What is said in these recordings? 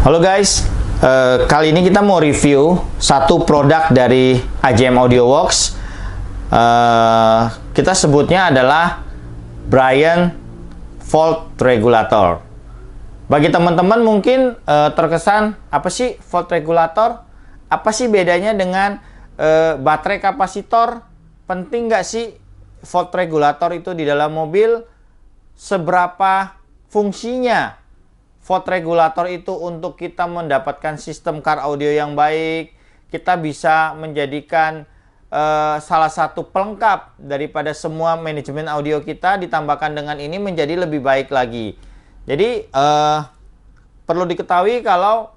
Halo guys, kali ini kita mau review satu produk dari AJM Audio Works. Kita sebutnya adalah Braille Volt Regulator. Bagi teman-teman mungkin terkesan, apa sih volt regulator? Apa sih bedanya dengan baterai kapasitor? Penting nggak sih volt regulator itu di dalam mobil? Seberapa fungsinya volt regulator itu untuk kita mendapatkan sistem car audio yang baik? Kita bisa menjadikan salah satu pelengkap daripada semua manajemen audio kita, ditambahkan dengan ini menjadi lebih baik lagi. Jadi perlu diketahui kalau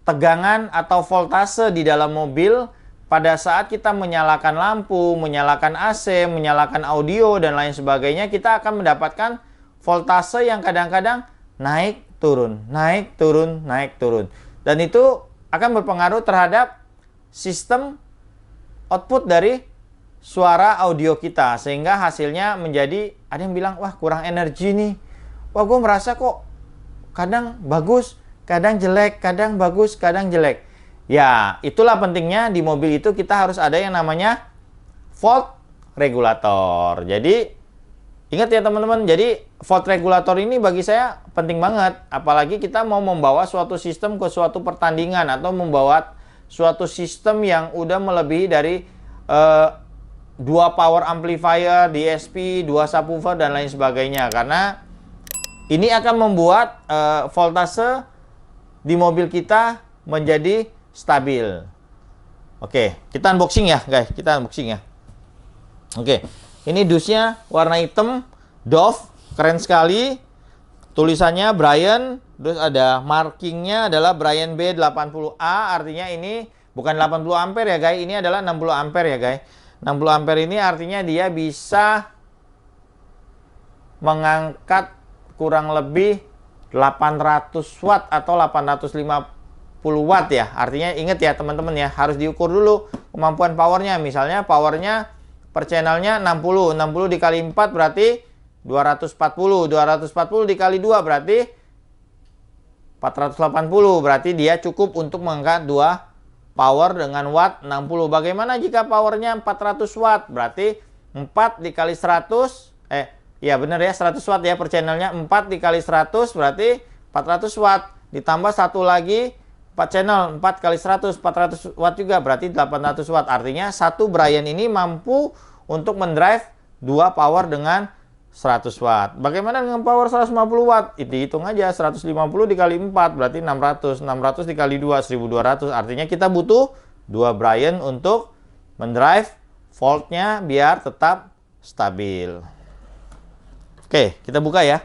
tegangan atau voltase di dalam mobil pada saat kita menyalakan lampu, menyalakan AC, menyalakan audio dan lain sebagainya, kita akan mendapatkan voltase yang kadang-kadang naik turun, naik turun, naik turun. Dan itu akan berpengaruh terhadap sistem output dari suara audio kita, sehingga hasilnya menjadi, ada yang bilang, wah kurang energi nih. Wah gue merasa kok kadang bagus, kadang jelek, kadang bagus, kadang jelek. Ya itulah pentingnya di mobil itu kita harus ada yang namanya volt regulator. Jadi ingat ya teman-teman, jadi volt regulator ini bagi saya penting banget. Apalagi kita mau membawa suatu sistem ke suatu pertandingan atau membawa suatu sistem yang udah melebihi dari 2 power amplifier, DSP, 2 subwoofer dan lain sebagainya. Karena ini akan membuat voltase di mobil kita menjadi stabil. Oke, kita unboxing ya guys, kita unboxing ya. Oke, ini dusnya warna hitam, Dove, keren sekali. Tulisannya Braille, terus ada markingnya adalah Braille B80A, artinya ini bukan 80 ampere ya guys, ini adalah 60 ampere ya guys. 60 ampere ini artinya dia bisa mengangkat kurang lebih 800 watt atau 850 watt ya. Artinya ingat ya teman-teman ya, harus diukur dulu kemampuan powernya. Misalnya powernya per channelnya 60 dikali 4 berarti 240 dikali 2 berarti 480, berarti dia cukup untuk mengangkat 2 power dengan watt 60. Bagaimana jika powernya 400 watt? Berarti 4 dikali 100, ya benar ya, 100 watt ya per channelnya. 4 dikali 100 berarti 400 watt. Ditambah satu lagi 4 channel, 4 kali 100, 400 watt juga, berarti 800 watt. Artinya satu Braille ini mampu untuk mendrive 2 power dengan 100 watt. Bagaimana dengan power 150 watt? Itu hitung aja, 150 dikali 4 berarti 600. 600 dikali 2, 1200. Artinya kita butuh 2 Braille untuk mendrive voltnya biar tetap stabil. Oke, kita buka ya.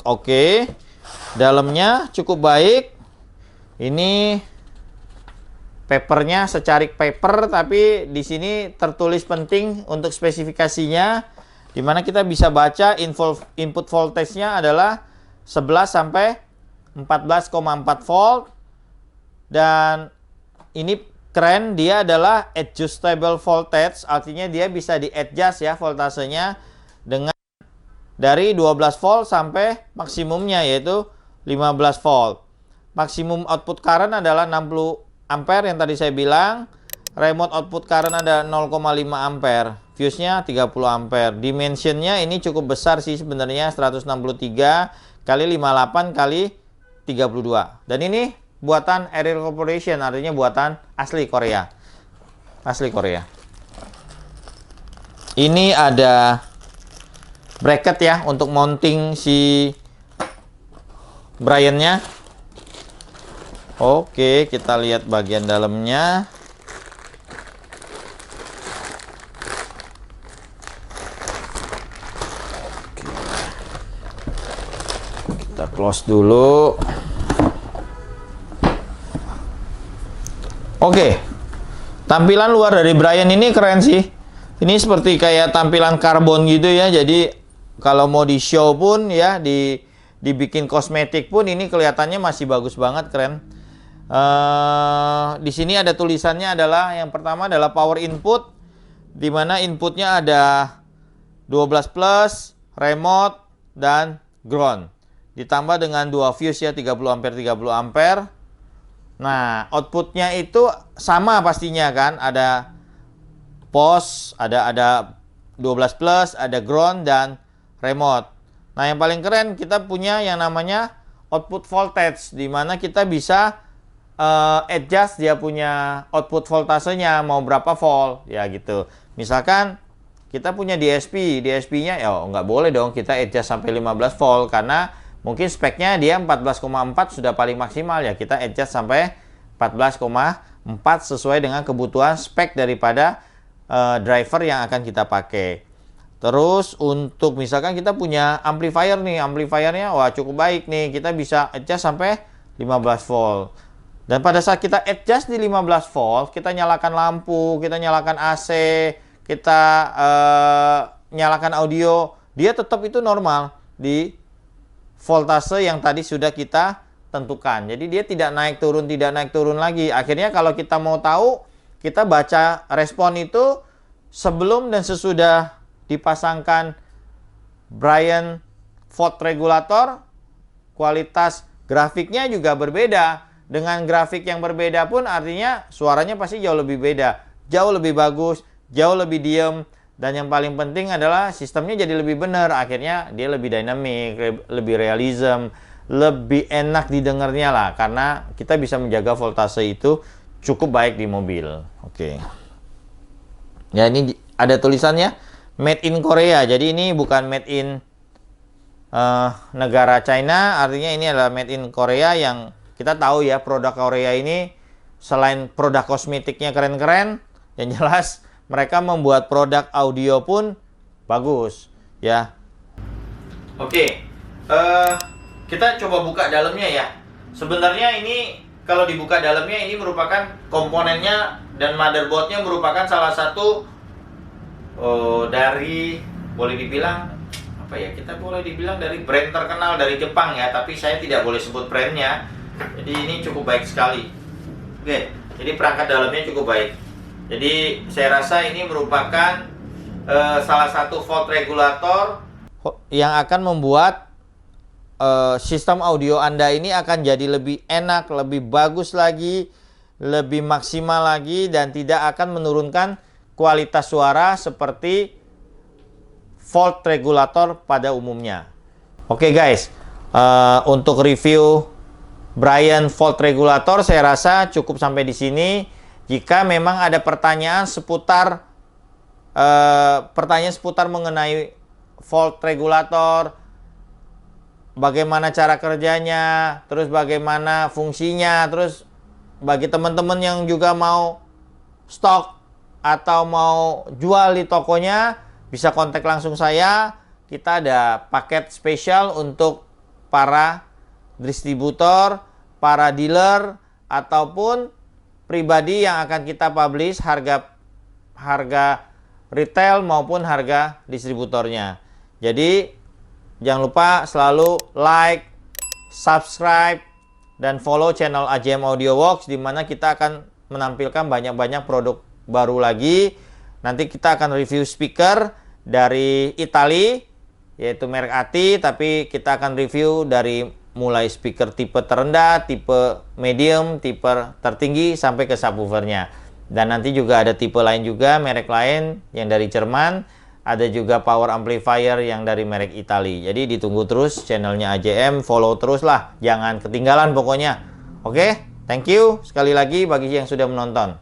Oke. Dalamnya cukup baik. Ini papernya secarik paper, tapi di sini tertulis penting untuk spesifikasinya, dimana kita bisa baca input voltage-nya adalah 11 sampai 14,4 volt. Dan ini keren, dia adalah adjustable voltage, artinya dia bisa di-adjust ya voltasenya dengan dari 12 volt sampai maksimumnya yaitu 15 volt. Maksimum output current adalah 60 ampere yang tadi saya bilang. Remote output current ada 0,5 ampere. Fuse-nya 30 ampere. Dimensionnya ini cukup besar sih sebenarnya, 163 kali 58 kali 32. Dan ini buatan Ariel Corporation, artinya buatan asli Korea. Asli Korea. Ini ada bracket ya untuk mounting si Braille-nya. Oke, kita lihat bagian dalamnya. Kita close dulu. Oke, tampilan luar dari Braille ini keren sih. Ini seperti kayak tampilan karbon gitu ya. Jadi kalau mau di show pun ya, dibikin kosmetik pun ini kelihatannya masih bagus banget, keren. Di sini ada tulisannya, adalah yang pertama adalah power input, di mana inputnya ada 12 plus, remote, dan ground. ditambah dengan 2 fuse ya, 30 ampere 30 ampere. Nah, outputnya itu sama pastinya kan, ada pos, ada 12 plus, ada ground dan remote. Nah, yang paling keren kita punya yang namanya output voltage, di mana kita bisa adjust dia punya output voltasenya mau berapa volt ya gitu. Misalkan kita punya DSP, DSP-nya ya nggak boleh dong kita adjust sampai 15 volt karena mungkin speknya dia 14,4 sudah paling maksimal ya, kita adjust sampai 14,4 sesuai dengan kebutuhan spek daripada driver yang akan kita pakai. Terus untuk misalkan kita punya amplifier nih, amplifiernya wah cukup baik nih, kita bisa adjust sampai 15 volt. Dan pada saat kita adjust di 15 volt, kita nyalakan lampu, kita nyalakan AC, kita nyalakan audio, dia tetap itu normal di voltase yang tadi sudah kita tentukan. Jadi dia tidak naik turun lagi. Akhirnya kalau kita mau tahu, kita baca respon itu sebelum dan sesudah dipasangkan Bryant volt regulator, kualitas grafiknya juga berbeda. Dengan grafik yang berbeda pun artinya suaranya pasti jauh lebih beda, jauh lebih bagus, jauh lebih diem, dan yang paling penting adalah sistemnya jadi lebih benar. Akhirnya dia lebih dynamic, lebih realism, lebih enak didengarnya lah, karena kita bisa menjaga voltase itu cukup baik di mobil. Oke. Ya, ini ada tulisannya made in Korea. Jadi ini bukan made in negara China, artinya ini adalah made in Korea. Yang kita tahu ya, produk Korea ini selain produk kosmetiknya keren-keren, yang jelas mereka membuat produk audio pun bagus ya. Oke, kita coba buka dalamnya ya. Sebenarnya ini kalau dibuka dalamnya, ini merupakan komponennya dan motherboardnya merupakan salah satu dari, boleh dibilang apa ya, kita boleh dibilang dari brand terkenal dari Jepang ya, tapi saya tidak boleh sebut brandnya. Jadi ini cukup baik sekali. Oke, jadi perangkat dalamnya cukup baik. Jadi saya rasa ini merupakan salah satu volt regulator yang akan membuat sistem audio Anda ini akan jadi lebih enak, lebih bagus lagi, lebih maksimal lagi, dan tidak akan menurunkan kualitas suara seperti volt regulator pada umumnya. Oke guys, untuk review Bryant volt regulator saya rasa cukup sampai di sini. Jika memang ada pertanyaan seputar mengenai volt regulator, bagaimana cara kerjanya, terus bagaimana fungsinya, terus bagi teman-teman yang juga mau stok atau mau jual di tokonya, bisa kontak langsung saya. Kita ada paket spesial untuk para distributor, para dealer, ataupun pribadi yang akan kita publish harga retail maupun harga distributornya. Jadi jangan lupa selalu like, subscribe, dan follow channel AJM Audio Works, di mana kita akan menampilkan banyak-banyak produk baru lagi. Nanti kita akan review speaker dari Italia, yaitu merek ATI, tapi kita akan review dari mulai speaker tipe terendah, tipe medium, tipe tertinggi, sampai ke subwoofernya. Dan nanti juga ada tipe lain juga, merek lain yang dari Jerman. Ada juga power amplifier yang dari merek Italia. Jadi ditunggu terus channelnya AJM, follow terus lah, jangan ketinggalan pokoknya. Oke, thank you sekali lagi bagi yang sudah menonton.